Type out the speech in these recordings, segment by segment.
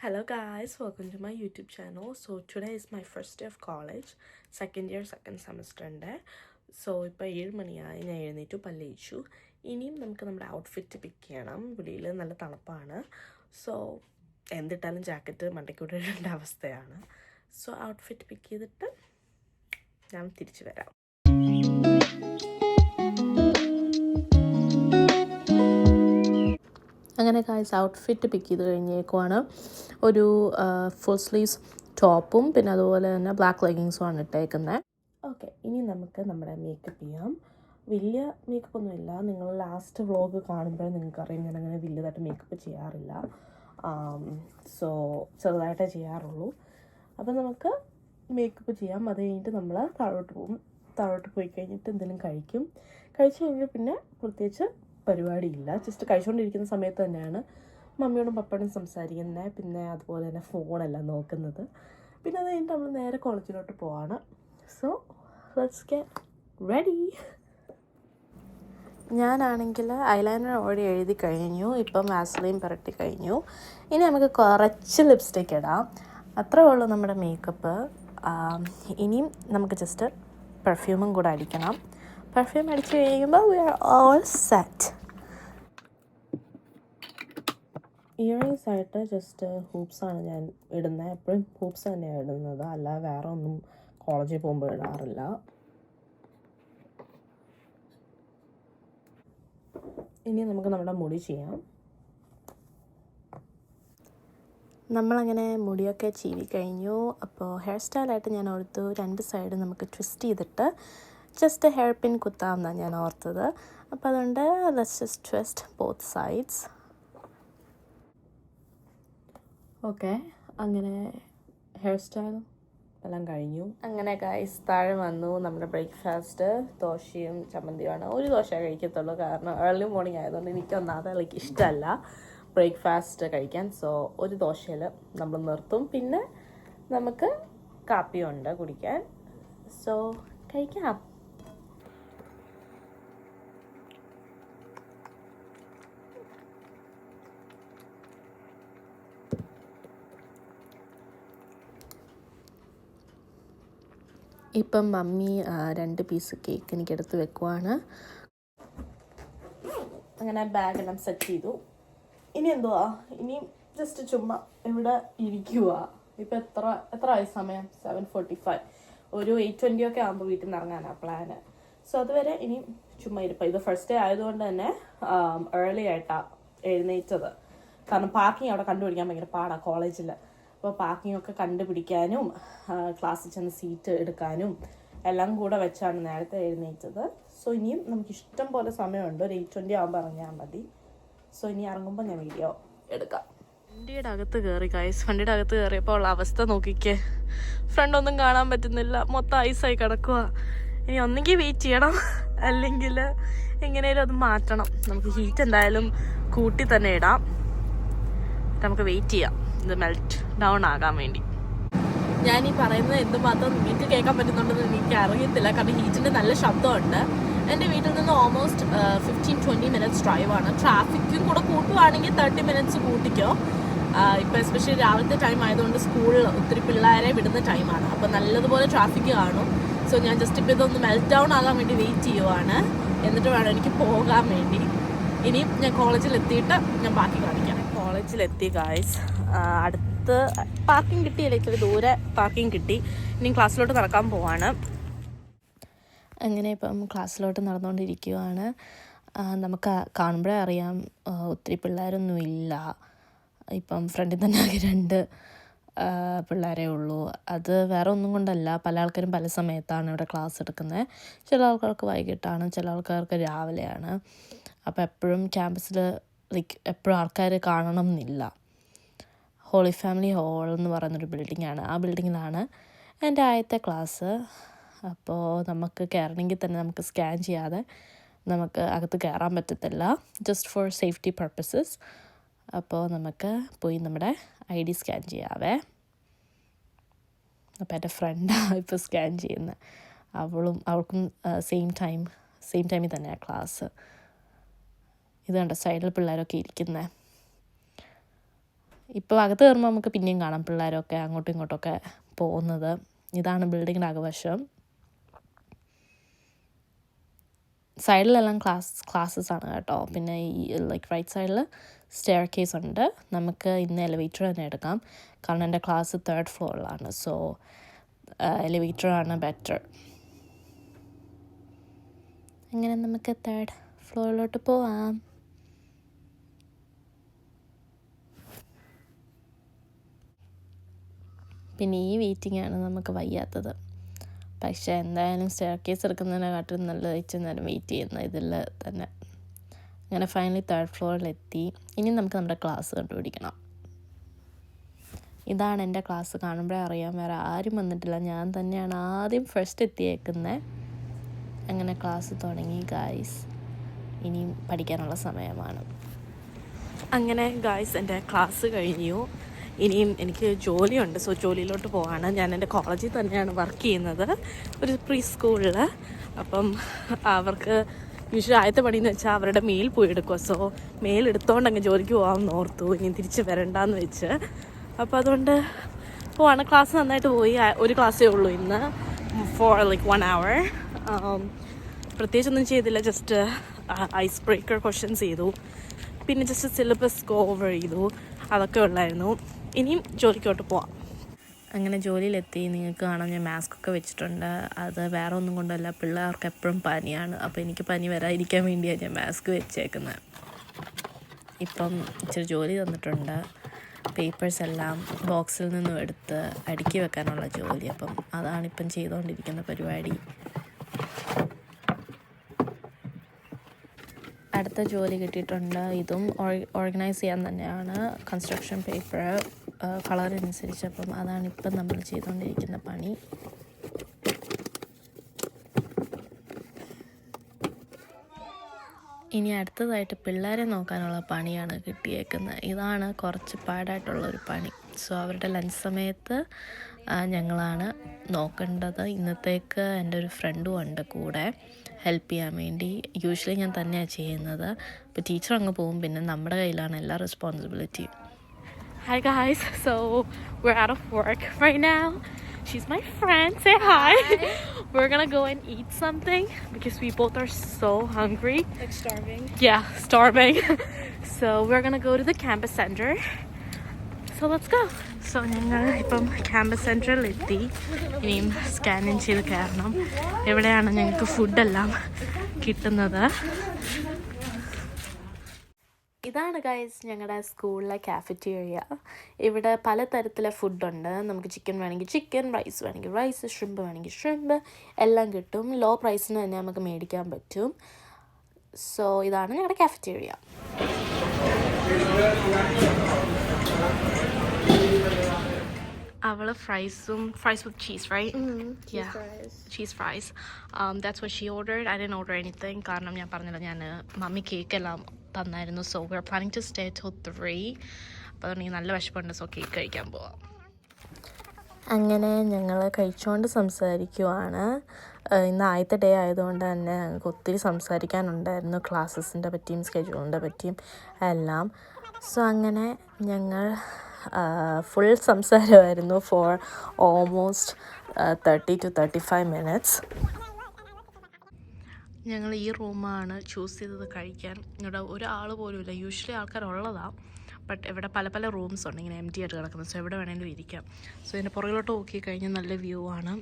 Hello guys, welcome to my YouTube channel. So today is my first day of college, second year, second semester ഉണ്ട്. So ഇപ്പോൾ 7 മണിയായി, ഞാൻ എഴുന്നേറ്റു പല്ലിച്ചു. ഇനിയും നമുക്ക് നമ്മുടെ ഔട്ട്ഫിറ്റ് പിക്ക് ചെയ്യണം. വെളിയിൽ നല്ല തണുപ്പാണ്. സോ എന്തിട്ടാലും ജാക്കറ്റ് മണ്ടയ്ക്കൂടെ ഇടേണ്ട അവസ്ഥയാണ്. സോ ഔട്ട്ഫിറ്റ് പിക്ക് ചെയ്തിട്ട് ഞാൻ തിരിച്ചു വരാം. അങ്ങനെ ഗൈസ് ഔട്ട്ഫിറ്റ് പിക്ക് ചെയ്ത് കഴിഞ്ഞേക്കുവാണ്. ഒരു ഫുൾ സ്ലീവ്സ് ടോപ്പും പിന്നെ അതുപോലെ തന്നെ ബ്ലാക്ക് ലെഗിങ്സുമാണ് ഇട്ടേക്കുന്നത്. ഓക്കെ, ഇനി നമുക്ക് നമ്മുടെ മേക്കപ്പ് ചെയ്യാം. വലിയ മേക്കപ്പ് ഒന്നുമില്ല. നിങ്ങൾ ലാസ്റ്റ് വ്ളോഗ് കാണുമ്പോൾ നിങ്ങൾക്കറിയാം ഞാൻ അങ്ങനെ വലിയതായിട്ട് മേക്കപ്പ് ചെയ്യാറില്ല. സോ ചെറുതായിട്ടേ ചെയ്യാറുള്ളൂ. അപ്പോൾ നമുക്ക് മേക്കപ്പ് ചെയ്യാം. അത് കഴിഞ്ഞിട്ട് നമ്മൾ താഴോട്ട് പോകും. താഴോട്ട് പോയി കഴിഞ്ഞിട്ട് എന്തെങ്കിലും കഴിച്ച് കഴിഞ്ഞാൽ പിന്നെ പ്രത്യേകിച്ച് പരിപാടിയില്ല. ജസ്റ്റ് കഴിച്ചുകൊണ്ടിരിക്കുന്ന സമയത്ത് തന്നെയാണ് മമ്മിയോടും പപ്പയോടും സംസാരിക്കുന്നത്, പിന്നെ അതുപോലെ തന്നെ ഫോണെല്ലാം നോക്കുന്നത്. പിന്നെ അത് കഴിഞ്ഞിട്ട് നമ്മൾ നേരെ കോളേജിലോട്ട് പോവാണ്. So let's get ready. ഞാനാണെങ്കിൽ ഐലൈനർ ഓൾറെഡി എഴുതി കഴിഞ്ഞു. ഇപ്പം വാസലിൻ പുരട്ടി കഴിഞ്ഞു. ഇനി നമുക്ക് കുറച്ച് ലിപ്സ്റ്റിക്ക് ഇടാം. അത്രേ ഉള്ളൂ നമ്മുടെ മേക്കപ്പ്. ഇനിയും നമുക്ക് ജസ്റ്റ് പെർഫ്യൂമും കൂടെ അടിക്കണം. പെർഫ്യൂം അടിച്ച് കഴിയുമ്പോൾ we are all set. Earrings ആയിട്ട് ജസ്റ്റ് ഹൂപ്സാണ് ഞാൻ ഇടുന്നത്. എപ്പോഴും ഹൂപ്സ് തന്നെയാണ് ഇടുന്നത്, അല്ലാതെ വേറെ ഒന്നും കോളേജിൽ പോകുമ്പോൾ ഇടാറില്ല. ഇനി നമുക്ക് നമ്മുടെ മുടി ചെയ്യാം. നമ്മളങ്ങനെ മുടിയൊക്കെ ചീവി കഴിഞ്ഞു. അപ്പോൾ ഹെയർ സ്റ്റൈലായിട്ട് ഞാൻ ഓർത്തു 2 സൈഡ് നമുക്ക് ട്വിസ്റ്റ് ചെയ്തിട്ട് ജസ്റ്റ് ഹെയർ പിൻ കുത്താമെന്നാണ് ഞാൻ ഓർത്തത്. അപ്പോൾ അതുകൊണ്ട് let's just twist both sides. Okay, അങ്ങനെ ഹെയർ സ്റ്റൈൽ എല്ലാം കഴിഞ്ഞു. അങ്ങനെ ഗൈസ് താഴെ വന്നു. നമ്മുടെ ബ്രേക്ക്ഫാസ്റ്റ് ദോശയും ചമ്മന്തിയുമാണ്. ഒരു ദോശ കഴിക്കത്തുള്ളൂ, കാരണം ഏർലി മോർണിംഗ് ആയതുകൊണ്ട് എനിക്കൊന്നാമത് ഇഷ്ടമല്ല ബ്രേക്ക്ഫാസ്റ്റ് കഴിക്കാൻ. സോ ഒരു ദോശയിൽ നമ്മൾ നിർത്തും. പിന്നെ നമുക്ക് കാപ്പിയുണ്ട് കുടിക്കാൻ. സോ കഴിക്കാം. ഇപ്പം മമ്മി 2 പീസ് കേക്ക് എനിക്കെടുത്ത് വെക്കുവാണ്. അങ്ങനെ ബാഗെല്ലാം സെറ്റ് ചെയ്തു. ഇനി എന്തുവാ, ഇനി ജസ്റ്റ് ചുമ്മാ ഇവിടെ ഇരിക്കുക. ഇപ്പം എത്ര ആയി സമയം? 7:45. ഒരു 8:20 ഒക്കെ ആകുമ്പോൾ വീട്ടിൽ നിന്ന് ഇറങ്ങാനാണ് പ്ലാന്. സോ അതുവരെ ഇനി ചുമ്മാ ഇരിപ്പം. ഇത് ഫസ്റ്റ് ഡേ ആയതുകൊണ്ട് തന്നെ ഏർലി ആയിട്ടാണ് എഴുന്നേറ്റത്. കാരണം പാർക്കിംഗ് അവിടെ കണ്ടുപിടിക്കാൻ ഭയങ്കര പാടാണ് കോളേജിൽ. അപ്പോൾ പാർക്കിംഗ് ഒക്കെ കണ്ടുപിടിക്കാനും ക്ലാസ്സിൽ ചെന്ന് സീറ്റ് എടുക്കാനും എല്ലാം കൂടെ വെച്ചാണ് നേരത്തെ എഴുന്നേറ്റത്. സോ ഇനിയും നമുക്ക് ഇഷ്ടം പോലെ സമയമുണ്ട്. ഒരു 8:20 ആകുമ്പോൾ ഇറങ്ങിയാൽ മതി. സോ ഇനി ഇറങ്ങുമ്പോൾ ഞാൻ വീഡിയോ എടുക്കാം. വണ്ടിയുടെ അകത്ത് കയറി ഗൈസ്. വണ്ടിയുടെ അകത്ത് കയറിയപ്പോൾ ഉള്ള അവസ്ഥ നോക്കിക്കേ. ഫ്രണ്ടൊന്നും കാണാൻ പറ്റുന്നില്ല, മൊത്തം ഐസായി കിടക്കുക. ഇനി ഒന്നെങ്കിൽ വെയിറ്റ് ചെയ്യണം, അല്ലെങ്കിൽ എങ്ങനെയാലും അത് മാറ്റണം. നമുക്ക് ഹീറ്റ് എന്തായാലും കൂട്ടി തന്നെ ഇടാം. നമുക്ക് വെയിറ്റ് ചെയ്യാം ഇത് മെൽറ്റ് ഡൗൺ ആകാൻ വേണ്ടി. ഞാൻ ഈ പറയുന്നത് എന്തുമാത്രം നിങ്ങൾക്ക് കേൾക്കാൻ പറ്റുന്നുണ്ടെന്ന് എനിക്ക് അറിയത്തില്ല, കാരണം ഹീറ്റിൻ്റെ നല്ല ശബ്ദമുണ്ട്. എൻ്റെ വീട്ടിൽ നിന്ന് ഓൾമോസ്റ്റ് 15-20 മിനിറ്റ്സ് ഡ്രൈവാണ്. ട്രാഫിക്കും കൂടെ കൂട്ടുവാണെങ്കിൽ 30 മിനിറ്റ്സ് കൂട്ടിക്കോ. ഇപ്പോൾ എസ്പെഷ്യലി രാവിലത്തെ ടൈം ആയതുകൊണ്ട് സ്കൂളിൽ ഒത്തിരി പിള്ളേരെ വിടുന്ന ടൈമാണ്. അപ്പോൾ നല്ലതുപോലെ ട്രാഫിക് കാണും. സോ ഞാൻ ജസ്റ്റ് ഇപ്പോൾ ഇതൊന്ന് മെൽറ്റ് ഡൗൺ ആകാൻ വേണ്ടി വെയിറ്റ് ചെയ്യുവാണ്. എന്നിട്ട് വേണം എനിക്ക് പോകാൻ വേണ്ടി. ഇനിയും ഞാൻ കോളേജിലെത്തിയിട്ട് ഞാൻ ബാക്കി കാണിക്കാം. കോളേജിലെത്തി ഗായ്സ്. അടുത്ത് പാർക്കിംഗ് കിട്ടിയില്ല, ഇച്ചിരി ദൂരെ പാർക്കിംഗ് കിട്ടി. ഇനി ക്ലാസ്സിലോട്ട് നടക്കാൻ പോവാണ്. അങ്ങനെ ഇപ്പം ക്ലാസ്സിലോട്ട് നടന്നുകൊണ്ടിരിക്കുകയാണ്. നമുക്ക് കാണുമ്പോഴേ അറിയാം ഒത്തിരി പിള്ളേരൊന്നുമില്ല. ഇപ്പം ഫ്രണ്ടിൽ തന്നെ ആകെ 2 പിള്ളേരേ ഉള്ളൂ. അത് വേറെ ഒന്നും കൊണ്ടല്ല, പല ആൾക്കാരും പല സമയത്താണ് ഇവിടെ ക്ലാസ് എടുക്കുന്നത്. ചില ആൾക്കാർക്ക് വൈകിട്ടാണ്, ചില ആൾക്കാർക്ക് രാവിലെയാണ്. അപ്പോൾ എപ്പോഴും ക്യാമ്പസിൽ എപ്പോഴും ആൾക്കാർ കാണണം എന്നില്ല. ഹോളി ഫാമിലി ഹാൾ എന്ന് പറയുന്നൊരു ബിൽഡിങ്ങാണ്. ആ ബിൽഡിങ്ങിലാണ് എൻ്റെ ആദ്യത്തെ ക്ലാസ്. അപ്പോൾ നമുക്ക് കയറണമെങ്കിൽ തന്നെ നമുക്ക് സ്കാൻ ചെയ്യാതെ നമുക്ക് അകത്ത് കയറാൻ പറ്റത്തില്ല, ജസ്റ്റ് ഫോർ സേഫ്റ്റി പർപ്പസസ്. അപ്പോൾ നമുക്ക് പോയി നമ്മുടെ ID സ്കാൻ ചെയ്യാവേ. അപ്പോൾ എൻ്റെ ഫ്രണ്ടാണ് ഇപ്പോൾ സ്കാൻ ചെയ്യുന്നത്. അവൾക്കും സെയിം ടൈമിൽ തന്നെയാണ് ക്ലാസ്. ഇത് കണ്ടോ സൈഡിൽ പിള്ളേരൊക്കെ ഇരിക്കുന്നത്. ഇപ്പോൾ അകത്ത് കയറുമ്പോൾ നമുക്ക് പിന്നെയും കാണാം പിള്ളേരൊക്കെ അങ്ങോട്ടും ഇങ്ങോട്ടൊക്കെ പോകുന്നത്. ഇതാണ് ബിൽഡിങ്ങിൻ്റെ അകവശം. സൈഡിലെല്ലാം ക്ലാസ്സസ് ആണ് കേട്ടോ. പിന്നെ ഈ ലൈക്ക് റൈറ്റ് സൈഡിൽ സ്റ്റെയർ കേസ് ഉണ്ട്. നമുക്ക് ഇന്ന് എലിവേറ്റർ തന്നെ എടുക്കാം, കാരണം എൻ്റെ ക്ലാസ് 3rd ഫ്ലോറിലാണ്. സോ എലിവേറ്ററാണ് ബെറ്റർ. അങ്ങനെ നമുക്ക് 3rd ഫ്ലോറിലോട്ട് പോവാം. പിന്നെ ഈ വെയിറ്റിംഗാണ് നമുക്ക് വയ്യാത്തത്. പക്ഷേ എന്തായാലും സ്റ്റെയർ കേസ് എടുക്കുന്നതിനെക്കാട്ടും നല്ല ഇച്ചിരി നേരം വെയിറ്റ് ചെയ്യുന്ന ഇതിൽ തന്നെ. അങ്ങനെ ഫൈനലി 3rd ഫ്ലോറിലെത്തി. ഇനി നമുക്ക് നമ്മുടെ ക്ലാസ് കണ്ടുപിടിക്കണം. ഇതാണ് എൻ്റെ ക്ലാസ്. കാണുമ്പോഴേ അറിയാം വേറെ ആരും വന്നിട്ടില്ല, ഞാൻ തന്നെയാണ് ആദ്യം ഫസ്റ്റ് എത്തിയേക്കുന്നത്. അങ്ങനെ ക്ലാസ് തുടങ്ങി ഗായ്സ്. ഇനിയും പഠിക്കാനുള്ള സമയമാണ്. അങ്ങനെ ഗായ്സ് എൻ്റെ ക്ലാസ് കഴിഞ്ഞു. ഇനിയും എനിക്ക് ജോലിയുണ്ട്. സോ ജോലിയിലോട്ട് പോവാണ്. ഞാൻ എൻ്റെ കോളേജിൽ തന്നെയാണ് വർക്ക് ചെയ്യുന്നത്, ഒരു പ്രീ സ്കൂളിൽ. അപ്പം അവർക്ക് യൂഷ്വലി ആദ്യത്തെ പണിയെന്ന് വെച്ചാൽ അവരുടെ മെയിൽ പോയി എടുക്കുക. സോ മെയിൽ എടുത്തോണ്ട് അങ്ങ് ജോലിക്ക് പോകാമെന്ന് ഓർത്തു, ഇനി തിരിച്ച് വരണ്ടെന്ന് വെച്ച്. അപ്പോൾ അതുകൊണ്ട് പോവാണ്. ക്ലാസ് നന്നായിട്ട് പോയി. ഒരു ക്ലാസ്സേ ഉള്ളൂ ഇന്ന്, ഫോർ ലൈക്ക് 1 hour. പ്രത്യേകിച്ചൊന്നും ചെയ്തില്ല, ജസ്റ്റ് ഐസ് ബ്രേക്കർ ക്വസ്റ്റ്യൻസ് ചെയ്തു, പിന്നെ ജസ്റ്റ് സിലബസ് ഗോ ഓവർ ചെയ്തു, അതൊക്കെ ഉള്ളായിരുന്നു. ഇനിയും ജോലിക്കോട്ട് പോവാം. അങ്ങനെ ജോലിയിലെത്തി. നിങ്ങൾക്ക് കാണാം ഞാൻ മാസ്കൊക്കെ വെച്ചിട്ടുണ്ട്. അത് വേറെ ഒന്നും കൊണ്ടല്ല, പിള്ളേർക്ക് എപ്പോഴും പനിയാണ്. അപ്പോൾ എനിക്ക് പനി വരാതിരിക്കാൻ വേണ്ടിയാണ് ഞാൻ മാസ്ക് വെച്ചേക്കുന്നത്. ഇപ്പം ഇച്ചിരി ജോലി തന്നിട്ടുണ്ട്. പേപ്പേഴ്സ് എല്ലാം ബോക്സിൽ നിന്നും എടുത്ത് അടുക്കി വെക്കാനുള്ള ജോലി. അപ്പം അതാണിപ്പം ചെയ്തുകൊണ്ടിരിക്കുന്ന പരിപാടി. അടുത്ത ജോലി കിട്ടിയിട്ടുണ്ട്. ഇതും ഓർഗനൈസ് ചെയ്യാൻ തന്നെയാണ്. കൺസ്ട്രക്ഷൻ പേപ്പർ കളറിനനുസരിച്ച്. അപ്പം അതാണിപ്പം നമ്മൾ ചെയ്തുകൊണ്ടിരിക്കുന്ന പണി. ഇനി അടുത്തതായിട്ട് പിള്ളേരെ നോക്കാനുള്ള പണിയാണ് കിട്ടിയേക്കുന്നത്. ഇതാണ് കുറച്ച് പാടായിട്ടുള്ളൊരു പണി. സോ അവരുടെ ലഞ്ച് സമയത്ത് ഞങ്ങളാണ് നോക്കേണ്ടത്. ഇന്നത്തേക്ക് എൻ്റെ ഒരു ഫ്രണ്ടും ഉണ്ട് കൂടെ ഹെൽപ്പ് ചെയ്യാൻ വേണ്ടി. യൂഷ്വലി ഞാൻ തന്നെയാണ് ചെയ്യുന്നത്. അപ്പോൾ ടീച്ചർ അങ്ങ് പോകും, പിന്നെ നമ്മുടെ കയ്യിലാണ് എല്ലാ റെസ്പോൺസിബിലിറ്റിയും. Hi guys, so we're out of work right now. She's my friend. Say hi. We're gonna go and eat something because we both are so hungry. Like starving. Yeah, starving. So we're gonna go to the campus center. So let's go. So ഞങ്ങൾ ഇപ്പം campus സെൻറ്ററിൽ എത്തി. ഇനിയും scanning ചെയ്ത് കയറണം. എവിടെയാണ് ഞങ്ങൾക്ക് ഫുഡെല്ലാം കിട്ടുന്നത്. ഇതാണ് ഗൈസ് ഞങ്ങളുടെ സ്കൂളിലെ കാഫറ്റേറിയ. ഇവിടെ പലതരത്തിലെ ഫുഡുണ്ട്. നമുക്ക് ചിക്കൻ വേണമെങ്കിൽ ചിക്കൻ, റൈസ് വേണമെങ്കിൽ റൈസ്, ഷ്രിമ്പ് വേണമെങ്കിൽ ഷ്രിമ്പ്, എല്ലാം കിട്ടും. ലോ പ്രൈസിന് തന്നെ നമുക്ക് മേടിക്കാൻ പറ്റും. സോ ഇതാണ് ഞങ്ങളുടെ കാഫറ്റേറിയ. അവള് fries with cheese, right? Cheese fries. That's what she ordered. I didn't order anything കാരണം ഞാൻ പറഞ്ഞില്ല, ഞാൻ മമ്മി കേക്ക് എല്ലാം തന്നായിരുന്നു. So we're planning to stay till 3. അപ്പോൾ അതുകൊണ്ട് നല്ല വിശപ്പുണ്ട്. സോ കേക്ക് കഴിക്കാൻ പോവാം. അങ്ങനെ ഞങ്ങൾ കഴിച്ചുകൊണ്ട് സംസാരിക്കുവാണ്. ഇന്ന് ആദ്യത്തെ ഡേ ആയതുകൊണ്ട് തന്നെ ഞങ്ങൾക്ക് ഒത്തിരി സംസാരിക്കാനുണ്ടായിരുന്നു, ക്ലാസ്സസിൻ്റെ പറ്റിയും സ്കെഡ്യൂളിൻ്റെ പറ്റിയും എല്ലാം. സോ അങ്ങനെ ഞങ്ങൾ full സംസാരമായിരുന്നു four almost 30 to 35 minutes. ഞങ്ങൾ ഈ റൂമാണ് ചൂസ് ചെയ്തത് കഴിക്കാൻ. ഇവിടെ ഒരാൾ പോലും ഇല്ല. യൂഷ്വലി ആൾക്കാരുള്ളതാണ്, ബട്ട് ഇവിടെ പല പല റൂംസ് ഉണ്ട് ഇങ്ങനെ എംറ്റി ആയിട്ട് കിടക്കുന്നത്. സോ എവിടെ വേണമെങ്കിലും ഇരിക്കാം. സോ ഇതിൻ്റെ പുറകിലോട്ട് നോക്കി കഴിഞ്ഞാൽ നല്ല വ്യൂ ആണ്.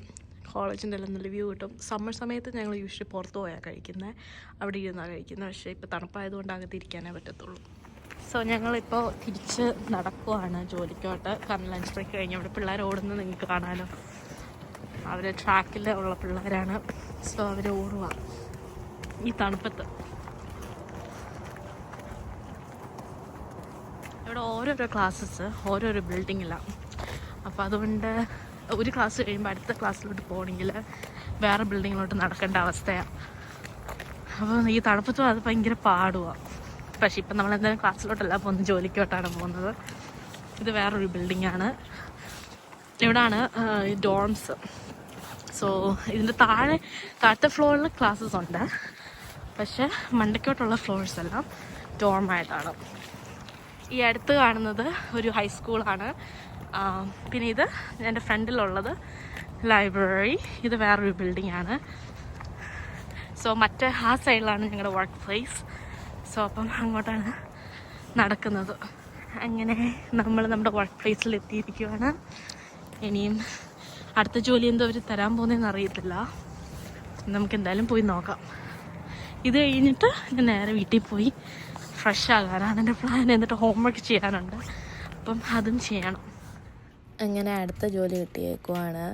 കോളേജിൻ്റെ എല്ലാം നല്ല വ്യൂ കിട്ടും. സമ്മർ സമയത്ത് ഞങ്ങൾ യൂഷ്വലി പുറത്ത് പോയാണ് കഴിക്കുന്നത്, അവിടെ ഇരുന്നാണ് കഴിക്കുന്നത്. പക്ഷേ ഇപ്പോൾ തണുപ്പായതുകൊണ്ട് അകത്തിരിക്കാനേ പറ്റത്തുള്ളൂ. സോ ഞങ്ങളിപ്പോൾ തിരിച്ച് നടക്കുവാണ് ജോലിക്കോട്ട്. കാരണം ലഞ്ച് ബ്രേക്ക് കഴിഞ്ഞ് അവിടെ പിള്ളേർ ഓടുന്നത് നിങ്ങൾക്ക് കാണാമല്ലോ. അവർ ട്രാക്കിൽ ഉള്ള പിള്ളേരാണ്. സോ അവർ ഓടുക ഈ തണുപ്പത്ത്. ഇവിടെ ഓരോരോ ക്ലാസ്സസ് ഓരോരോ ബിൽഡിങ്ങിലാണ്. അപ്പോൾ അതുകൊണ്ട് ഒരു ക്ലാസ് കഴിയുമ്പോൾ അടുത്ത ക്ലാസ്സിലോട്ട് പോകണമെങ്കിൽ വേറെ ബിൽഡിങ്ങിലോട്ട് നടക്കേണ്ട അവസ്ഥയാണ്. അപ്പോൾ ഈ തണുപ്പത്തും അത് ഭയങ്കര പാടുവാണ്. പക്ഷേ ഇപ്പം നമ്മളെന്തായാലും ക്ലാസ്സിലോട്ടല്ല പോകുന്നത്, ജോലിക്കോട്ടാണ് പോകുന്നത്. ഇത് വേറൊരു ബിൽഡിങ്ങാണ്. ഇവിടാണ് ഡോർംസ്. സോ ഇതിൻ്റെ താഴത്തെ ഫ്ലോറിൽ ക്ലാസ്സസ് ഉണ്ട്, പക്ഷേ മണ്ടയ്ക്കോട്ടുള്ള ഫ്ലോർസ് എല്ലാം ഡോർമായിട്ടാണ്. ഈ അടുത്ത് കാണുന്നത് ഒരു ഹൈസ്കൂളാണ്. പിന്നെ ഇത് എൻ്റെ ഫ്രണ്ടിലുള്ളത് ലൈബ്രറി. ഇത് വേറൊരു ബിൽഡിംഗ് ആണ്. സോ മറ്റേ ആ സൈഡിലാണ് ഞങ്ങളുടെ വർക്ക് പ്ലേസ്. സോ അപ്പം അങ്ങോട്ടാണ് നടക്കുന്നത്. അങ്ങനെ നമ്മൾ നമ്മുടെ വർക്ക് പ്ലേസിൽ എത്തിയിരിക്കുകയാണ്. ഇനിയും അടുത്ത ജോലി എന്തോ അവർ തരാൻ പോകുന്നതെന്ന് അറിയത്തില്ല. നമുക്ക് എന്തായാലും പോയി നോക്കാം. ഇത് കഴിഞ്ഞിട്ട് ഞാൻ നേരെ വീട്ടിൽ പോയി ഫ്രഷ് ആകാനാണ് എൻ്റെ പ്ലാൻ. എന്നിട്ട് ഹോംവർക്ക് ചെയ്യാനുണ്ട്, അപ്പം അതും ചെയ്യണം. അങ്ങനെ അടുത്ത ജോലി കിട്ടിയേക്കുവാണ്.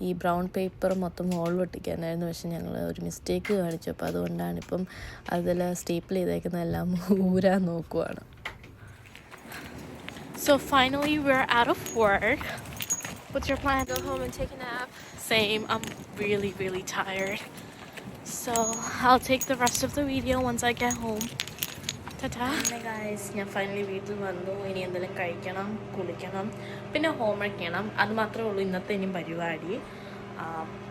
ഈ ബ്രൗൺ പേപ്പർ മൊത്തം ഹോൾ പൊട്ടിക്കാനായിരുന്നു. പക്ഷെ ഞങ്ങൾ ഒരു മിസ്റ്റേക്ക് കാണിച്ചു. അപ്പോൾ അതുകൊണ്ടാണ് ഇപ്പം അതിൽ സ്റ്റേപ്പിൾ ചെയ്തേക്കുന്നതെല്ലാം ഊരാൻ നോക്കുവാണ്. So finally we're out of work. What's your plan? Go home and take a nap. Same. I'm really tired. So I'll take the rest of the video once I get home. Ta-ta. Hey guys, ഞാൻ finally വീട്ടിൽ വന്നു. ഇനി എന്തെങ്കിലും കഴിക്കണം, കുളിക്കണം, പിന്നെ homework ചെയ്യണം. അത് മാത്രമേ ഉള്ളൂ ഇന്നത്തെ ഇനി പരിപാടി.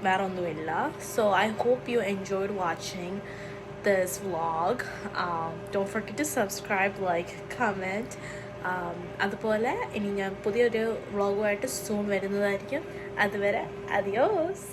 വേറെ ഒന്നുമില്ല. So I hope you enjoyed watching this vlog. Don't forget to subscribe, like, comment. അതുപോലെ ഇനി ഞാൻ പുതിയൊരു വ്ളോഗുമായിട്ട് സൂൺ വരുന്നതായിരിക്കും. അതുവരെ അഡിയോസ്.